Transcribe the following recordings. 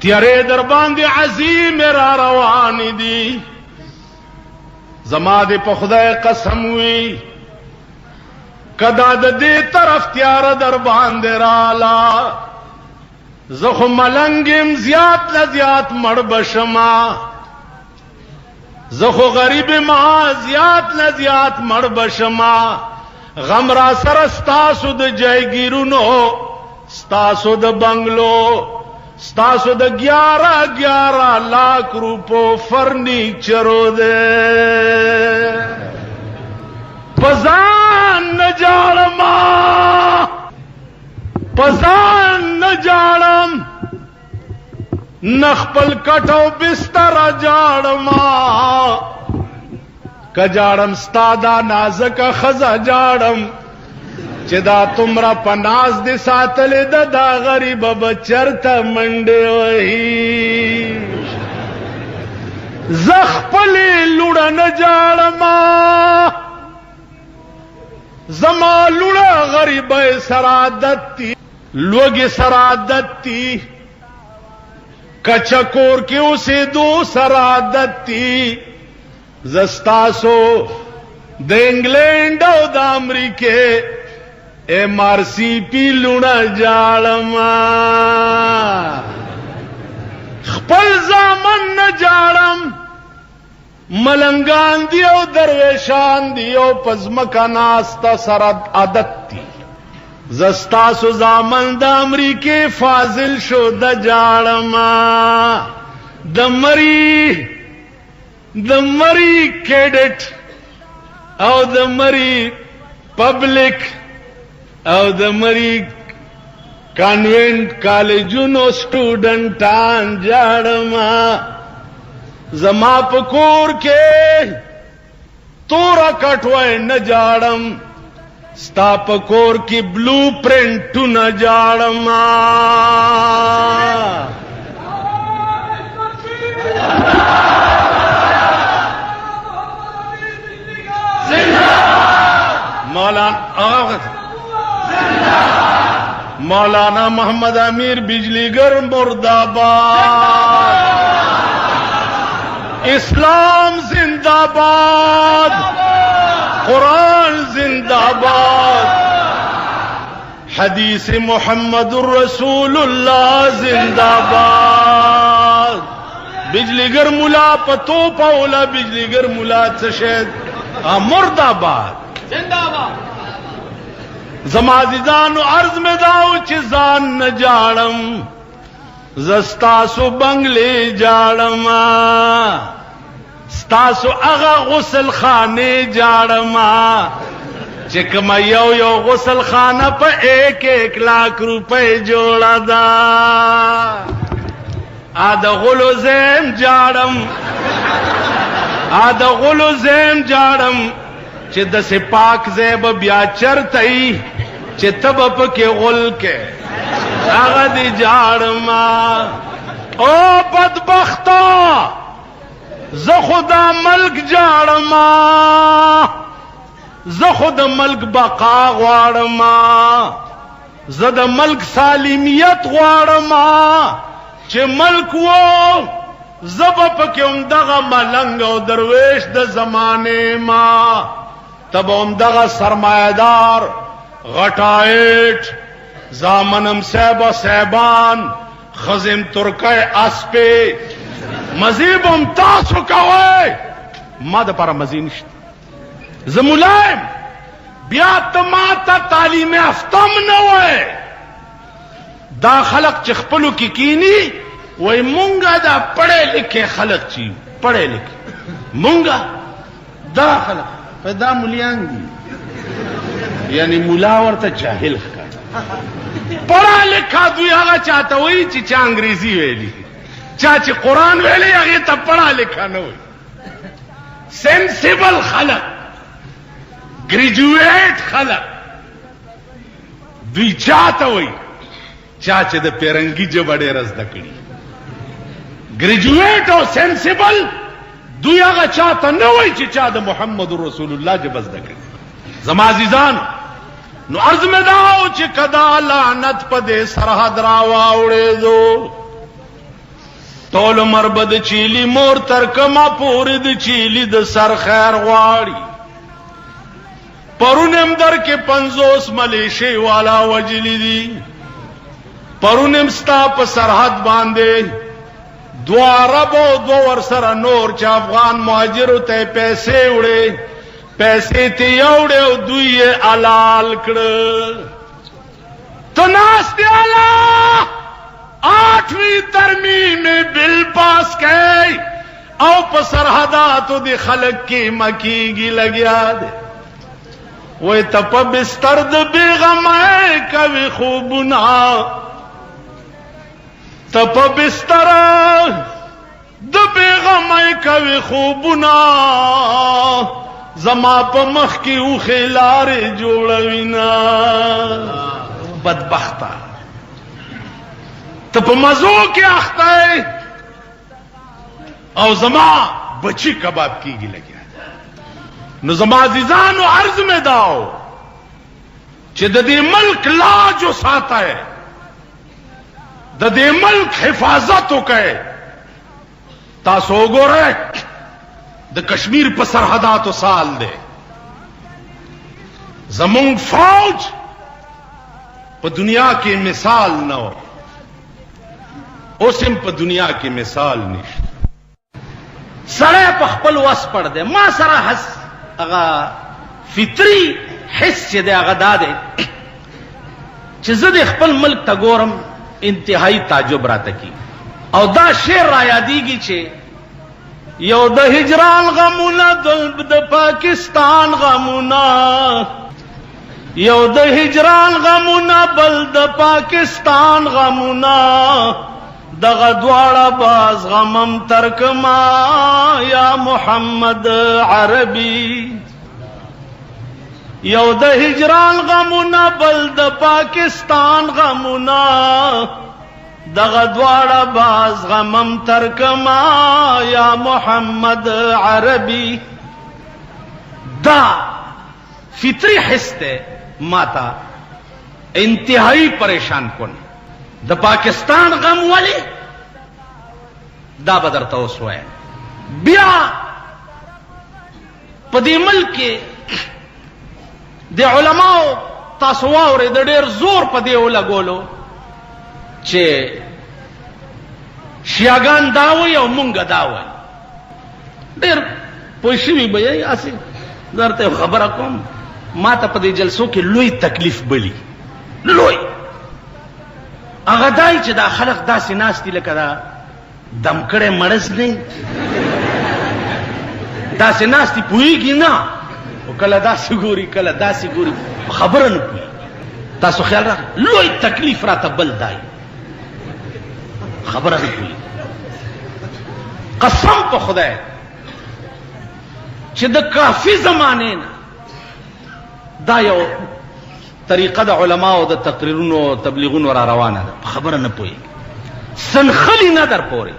تیارې در باندې عظیم را روان دي زما دې په خدای قسم وي کدا د دې طرف تیار در باندې رالا زه خو ملنګم زیات نه زیات مړ بشما زه خو غریب ما زیات نه زیات مړ بشما غم را سره ستاسو د جایګیرونو ستاسو د بنگلو ستاسو د 11 لاکھ روپو فرنیچرو دے پزان نجارما پزان نجارم نخپل کټو بستر جاړما کجاړم ستادا نازک خزا جاړم چې دا تمرا پناز دې ساتلې دا غریب بچرته منډه وهي زخپلې لوړه نه جاړما زما لوړه غریب سرادتی لوګي سرادتی کچکور کې اوسې دو سرادتی زستاسو د انګلند او د امریکې MRCP لونا جاړما خپل زامن نه جاړم ملنګان دی او درویشان دی او پزمکا ناستا سره عادت دی زستاسو زامن د امریکې فاضل شو د جاړما د مری کیډټ او د مری پبلک او د مری کانوینټ کالجونو سټوډنټان جاړما زما په کور کې تورا کټوي نه جاړم ستا په کور کې بلو پرنټ نه جاړما مولانا محمد امیر بجلیگر مرداباد اسلام زندہ باد قرآن زندہ باد حدیث محمد الرسول اللہ زندہ باد بجلیگر ملا پتو پاولا بجلیگر ملا چشید مرداباد زندہ باد زما عزیزانو عرض میں داو چې ځان نه جاړم زستاسو بنگلې جاړم ستاسو هغه غسل خانه جاړم چې کوم یو غسل خانه په 1 لاکھ روپے جوړه ده د غلو زم جاړم چې د سپاک زیب بیا چرتای چې تب پکې غل کې هغه دې جاړما او بدبختا زه خدا ملک جاړما زه خود ملک بقا غواړما زه د ملک سالمیت غواړما چې ملک وو زب پکې هم دغه ملنګ او درویش د زمانه ما تب هم دغه سرمایدار غټایټ زامنم صاحبان خزم ترکای اسپی مزیبم تاسو کوي ما د پر مزین نشته زمولایم بیا تماتا تعلیم افتم نه وای دا خلق چې خپلو کې کینی وای مونږه دا پڑھے لکھے خلق چی پڑھے لکھے مونږه دا خلق پیدا مليان دي یعنی مولا ورته جاهل ښکاري پڑھا لکھا دوی هغه چاته وای چې چا انګریزي ویلي چا چې قران ویلي هغه ته پڑھا لکھا نه وای سینسیبل خلق گریجویټ خلق دوی چاته وای چا چې د پیرنګي جبړې رز دکړي گریجویٹ او سینسیبل دوی هغه چاته نه وای چې چا د محمد رسول الله جبز دکړي زما عزیزان نو عرض میں داو چې کدا لعنت په دې سرحد را واوړې دو ټول عمر به د چیلی مور تر کما پورې د چیلی د سر خیر غواړي پرونم در کې 50 ملیشي والا وجلی دي پرونم ستا په سرحد باندې دو عرب او دو ورسره نور چې افغان مهاجرو ته پیسې وړي پیسې ته یوړې او دوی یې حلال کړل تناس دی الله 8ویں ترمیم بل پاس کئی او په سرحداتو دی خلق کی مکیگی لگیا دے وی تپا بستر د بیغمائے کوي خوبنا تپا بستر د بیغمائے کوي خوبنا زما په مخ کی او خلار جوړوینا بدبختا ته په مزو کې اخته او زما بچی کباب کیږي لګیا نو زما عزیزانو عرض میں داو چې د دې ملک لاج ساته د دې ملک حفاظت وکړي تاسو وګورئ د کشمیر په سرحداتو سال دی زمون فوج په دنیا کې مثال نه و اوسم په دنیا کې مثال نشته سړی په خپل وس پړ دی ما سره حس هغه فطری حس چې دی هغه دا دی چې زه د خپل ملک ته ګورم انتهایی تعجب راته کی او دا شعر را یادېږي چې یو د هجران غمونه د پاکستان غمونه یو د هجران غمونه بل د پاکستان غمونه دغه دواړه باز غمم ترکما یا محمد عربي یو د هجران غمونه بل د پاکستان غمونه دغه دواړه باز غمم ترکما یا محمد عربي دا فطری حس ته ماتا انتہائی پریشان کن د پاکستان غم ولی دا بدر توس ہوئے بیا پا دی ملک دی علماء تاسواوری د ډیر زور پا دیو لگولو چه شیعگان داوی او منگ داوی ډیر پوشوی بیئی اسی درته خبر کوم ما ته په دې جلسو کې لوی تکلیف بلی لوی هغه دای چې دا خلق داسې ناستي لکه دا دم کړه مرز نه داسې ناستي پوېږي نه او کله داسې ګوري کله داسې ګوري خبره نه پوي تاسو خیال راکړئ لوی تکلیف راته بل دای خبره نه پوي قسم په خدای چې د کافی زمانه نه دا یو طریقه د علماء د تقریرونو تبلیغونو را روانه ده خبره نه پوي سنخلی نه در پوري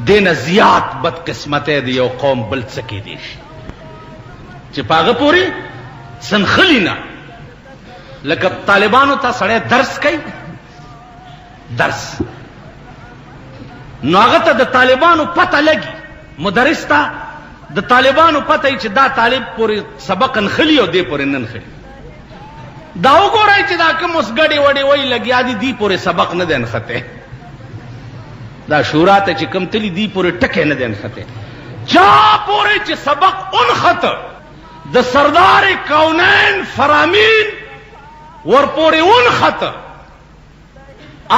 دین زیات بدقسمته دی یو قوم بل څکې دي چې پاغه پوري سنخلی نه لکه طالبانو ته سړی درس کوي درس نو هغه ته د طالبانو پته لګي مدرس ته د طالبانو پته چې دا طالب پورې سبق نخلی او دې پورې نن خلی دا وګورئ چې دا کوم اوس ګډې وډې وای لګیا دي دی پورې سبق نه دی نخته دا شورا ته چې کم تلی دی پورې ټکه نه دی نخته چا پورې چې سبق انخته د سردار کونین فرامین ور پورې انخته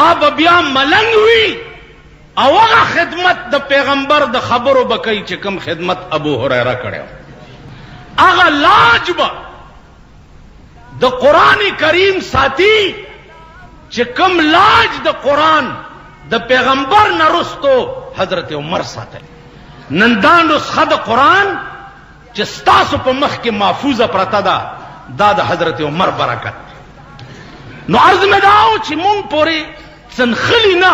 آب بیا ملنګ وی او هغه خدمت د پیغمبر د خبرو بکای چې کوم خدمت ابو هريره کړو هغه لاجبه د قران کریم ساتي چې کوم لاج د قران د پیغمبر نرستو حضرت عمر ساتي نندان نسخه د قران چې ستاسو په مخ کې محفوظه پرته ده دا د حضرت عمر برکت نو عرض مې داو چې مونږ پورې سنخلی نه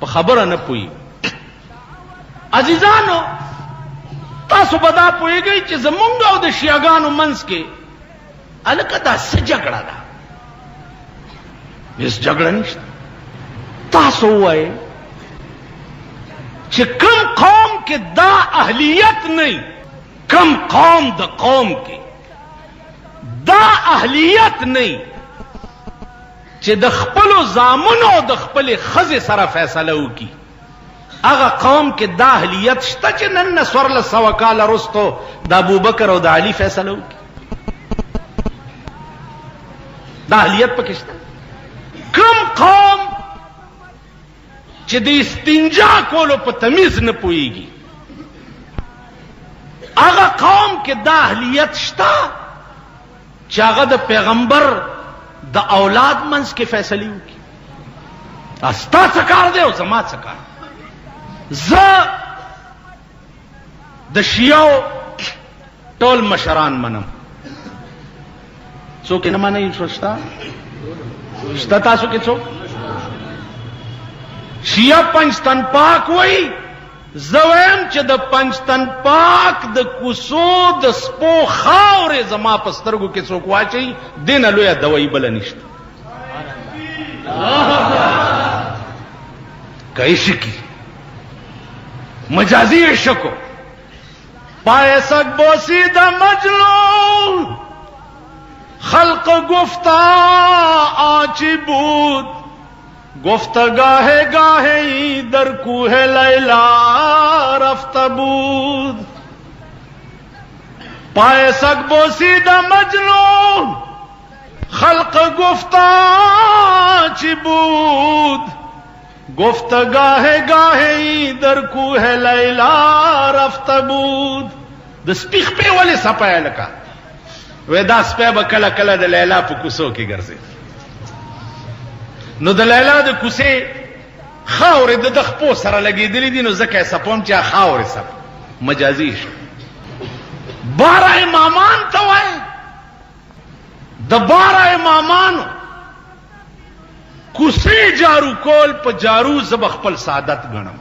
په خبره نه پوي عزیزانو تاسو به دا پوهیږئ چې زمونږ او د شیعاګانو منځ کې الکه دا څه جګړه ده هیڅ جګړه نشته تاسو وایئ چې کم قوم کې دا اهلیت نه، کم قوم د قوم کې دا اهلیت نه چې د خپلو زامنو د خپلې ښځې سره فیصله وکړي، هغه قوم کې دا اهلیت شته چې نن 1400 کاله وروستو د ابوبکر او د علي فیصله وکړي؟ دا اهلیت پکې شته؟ کم قوم چې د استنجا کولو په تمیز نه پوهیږي، هغه قوم کې دا اهلیت شته چې هغه د پیغمبر د اولاد منځ کې فیصله وکړي؟ ستا څه کار دی او زما څه کار؟ زه د شیعو ټول مشران منم. څوک نه منئ؟ شته تاسو کې څوک؟ شیعه پنجتن پاک وای، زه وایم چې د پنجتن پاک د کوڅو د سپو خاورې زما په سترګو کې څوک واچوي، دینه لویه دوایي بله نشته. که عشقی مجازی عشقو پایسک بوسید مجنون خلق گفتا آنچی بود گفت گاهه گاهی در کوه لیلا رفته بود. پایسک بوسید مجنون خلق گفتا چی بود گفت گاهه گاهی در کوه لیلا رفته بود. د سپیخ په ولې سپای لکه وې دا سپای به کله کله د لیلا په کوڅو کې ګرځي، نو د لیلا د کوڅې خاورې د خپو سره لګېدلې دي، نو ځکه یې سپوم چې خاورې سپ مجازي شو. 12 امامان ته وایي، د 12 امامانو کوڅې جارو کول په جارو زب خپل سعادت ګڼم،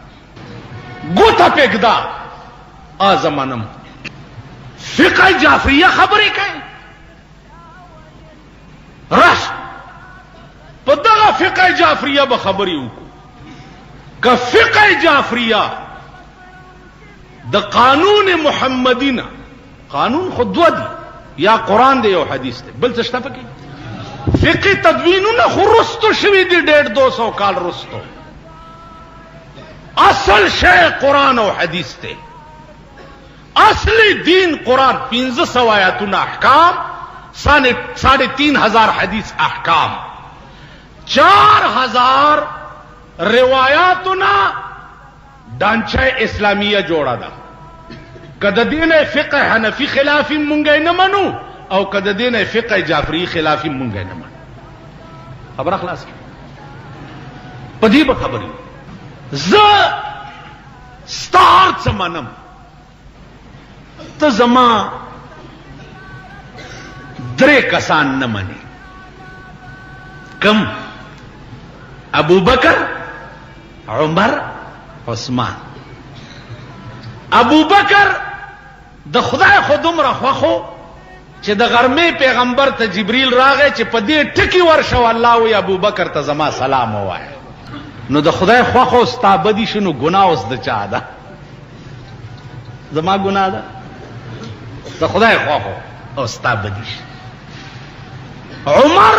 ګوته پېږدا آزمانم. فقه جعفریه خبرې کوي، راش په دغه فقه جعفریه به خبرې وکړو. که فقه جعفریه د قانون محمدینه، قانون خو دوه دي، یا قرآن دی یا حدیث دی، بل څه شته پکې؟ فقه تدوینونه خو رستو شوي دي 150-200 کال رستو. اصل شی قرآن او حدیث دی، اصلی دین قرآن. 1500 آیاتونه احکام، 3500 حدیث احکام، 4000 روایاتونه ډانچه اسلامیه جوړه ده. کده دین فقه حنفی خلافی مونږ نه منو، او کده دین فقه جعفری خلافی مونږ نه منو. خبره خلاص په دې به خبرې. زه ستار څه منم، ته زما 3 کسان نه مني. کم؟ ابو بکر، عمر، عثمان. ابو بکر د خدای خودمره خوخو چې د غرمې پیغمبر ته جبريل راغی چې په دې ټکی ورشو الله وی ابو بکر ته زما سلام ووایه. نو د خدای خوخو استابدي شنو ګناه اوس د چا ده؟ زما ګناه ده؟ د خدای خوخو او استابدي. عمر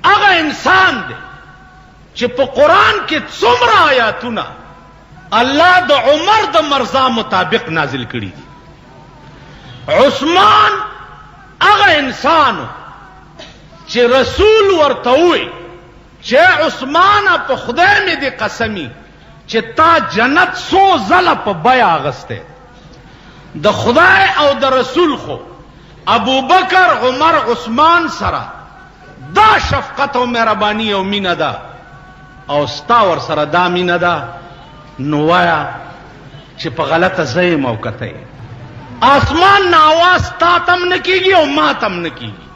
هغه انسان دی چې په قرآن کې څومره آیاتونه الله د عمر د مرضا مطابق نازل کړي دي. عثمان هغه انسان چې رسول ورته وي چې عثمان په خدای مې دې قسمی چې تا جنت 100 ځله په بیا اغسته. د خدای او د رسول خو ابو بکر، عمر، عثمان سره دا شفقت او مهرباني او مینه ده، او ستا ور سره دا مینه ده. نو وایا چې په غلطه ځای موقته آسمان نه आवाज تا تم نه کیږي او ما تم نه کیږي،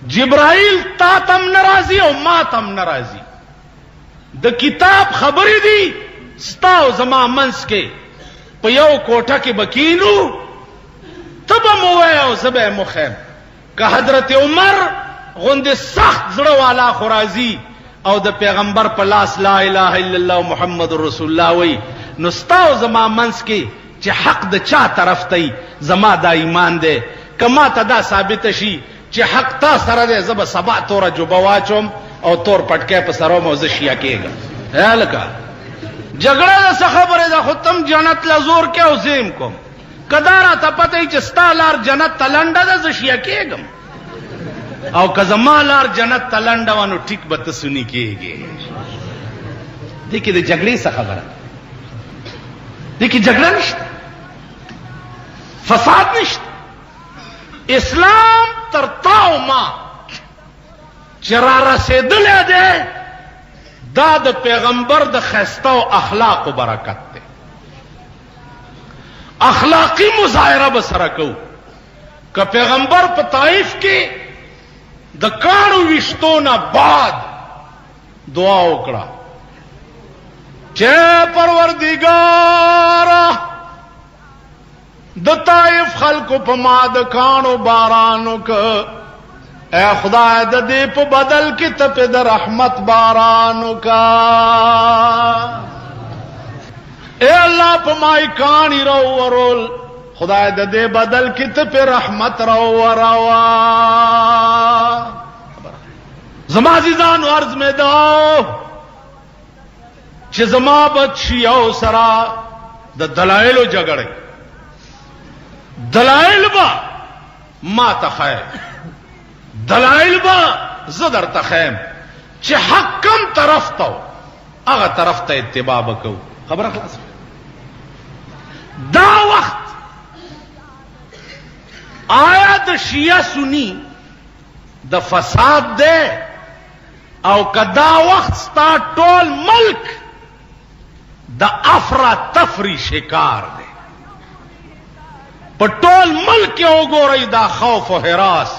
جبرائیل تا تم ناراضي او ما تم ناراضي. د کتاب خبرې دي ستا او زما منس کې په یو کوټه کې بکینو، تب مو وای او زبه مخم. که حضرت عمر غوند سخت زړه والا خرازي او د پیغمبر په لاس لا اله الا الله محمد رسول الله وای نو ستاو زما منس کې چې حق د چا طرف ته زما دا ایمان دی کما ته دا ثابت شي چې حق تا سره دی زب سبا تور جو بواچم او تور پټکې په سره مو زشیا کېږم هلکه جګړه څه خبره ده خو تم جنت لا زور کې او زم کوم کدارا ته پته چې ستالار جنت تلنده ده زشیا کېږم او کزمالار جنت تلنده ونه ټیک به ته سني کېږي دغه د جګړې څه خبره دغه جګړه نشته فساد نشته اسلام تر تاو ما چرا رسیدلې ده دا د پیغمبر د خسته او اخلاق او برکت ده اخلاقی مظاهره بسره کو که پیغمبر په طائف کې د کارو وشتونه بعد دعا وکړه چې پروردګار د طائف خلکو په ما د کانو بارانو ک اے خدای د دې په بدل کې ته په د رحمت بارانو کا اے الله په مای کانی رو ورول خدای د دې بدل کې ته په رحمت رو وروا زما عزیزان عرض میں داو چې زما بچی او سرا د دلایلو جګړه دلائل با ما تخیم دلائل با زدر تخیم چه حق کم طرف تاو اغا طرف تا اتباع بکو خبر خلاص دا وقت آیا د شیعہ سنی د فساد دے او کدا وقت ستا ټول ملک د افرا تفری شکار دے پٹول ملک کے وګورئ دا خوف و حراس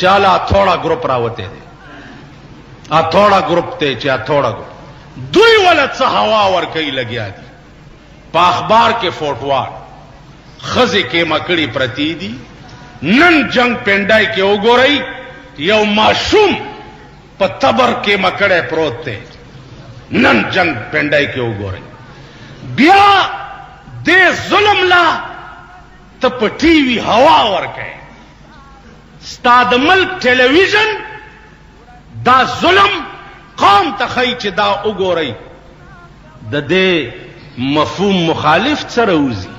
چالا تھوڑا گروپ راوتے دے تھوڑا گروپ تے چا تھوڑا گروپ دوی ولت څه هوا ور کوي لګیا دي په اخبار کې فوټوار خزه کې مکړی پرتی دي نن جنگ پندای کې وګورئ یو معصوم په تبر کې مکړه پروت ته نن جنگ پندای کې وګورئ بیا دې ظلم لا ته په ټي وي هوا ورکې ستاد ملک ټلویزیون دا ظلم قوم ته خی چې دا وګورئ د دې مفهوم مخالف سره وزي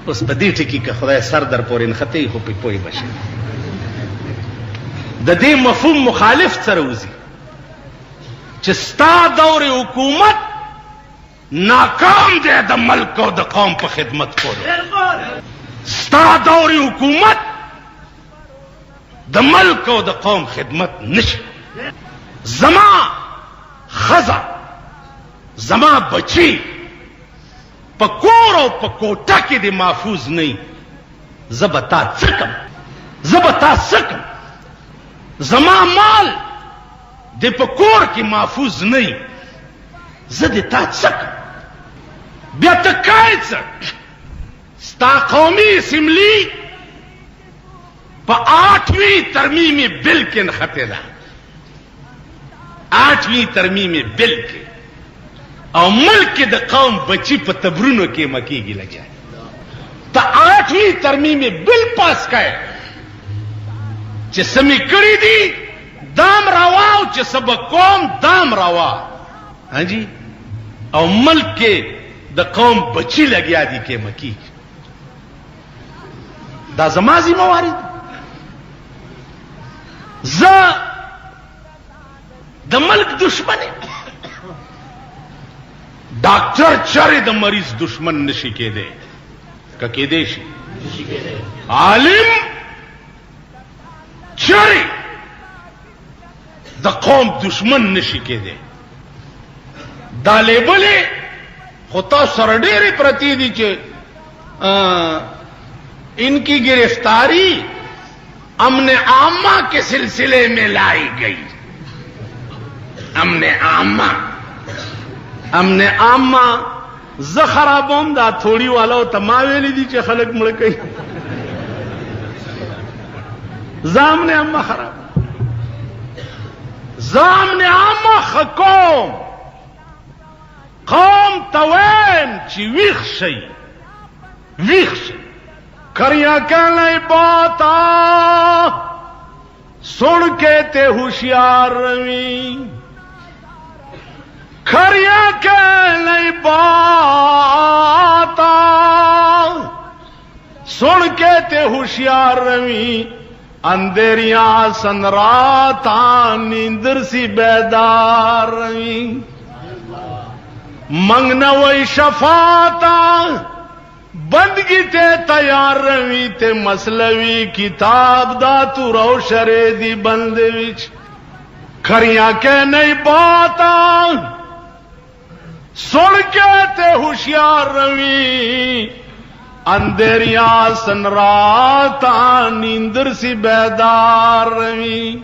اوس په دې ټکی کې خدای سر در پورې نخته خو په پوي بشي د دې مفهوم مخالف سره وزي چې ستا دور حکومت ناکام دی د ملک او د قوم په خدمت کولو ستا دور حکومت د ملک او د قوم خدمت نشي زما خزا زما بچی پکور او پکوټه کې د محفوظ نه زبتا څکم زما مال د پکور کې محفوظ نه زده تا څکم بیا تکایڅ ستا قومي اسمبلی په 8ویں ترمیم بل کې نخته ده 8ویں ترمیم بل کې او ملک د قوم بچی په تبرونو کې مکیږي لګیا ته 8ویں ترمیم بل پاس کړي چې سمې کړې دي دام روا او چې سب قوم دام روا ہاں جی او ملک کې د قوم بچی لګیا دي کې مکیږي دا زما ذمہواری ز د ملک دشمن ډاکټر چره د مریض دشمن نشي کېده ککې دی شي عالم چره د قوم دشمن نشي کېده دا لیبلې خطا سره ډېرې پرتی دي چې ان کی گرفتاری امن عامہ کے سلسلے میں لائی گئی امن عامہ ز خرابوم دا تھوڑی والا تما ویلی دي چې خلک مړ کوي زامن عامہ خراب زام نعمخ قوم توین چی ویخ شئی کریا کہنے باتا سن کے تے ہوشیار روی کریا کہنے باتا سن کے تے ہوشیار روی اندھیریاں سن راتاں نیندر سی بیدار روی منگنا وی شفاعتا بندگی تے تیار روی تے مسلوی کتاب دا تو رو شرے دی بند وچ کھریاں کے نہیں باتا سن کے تے ہوشیار روی اندھیریاں سن راتاں نیندر سی بیدار روی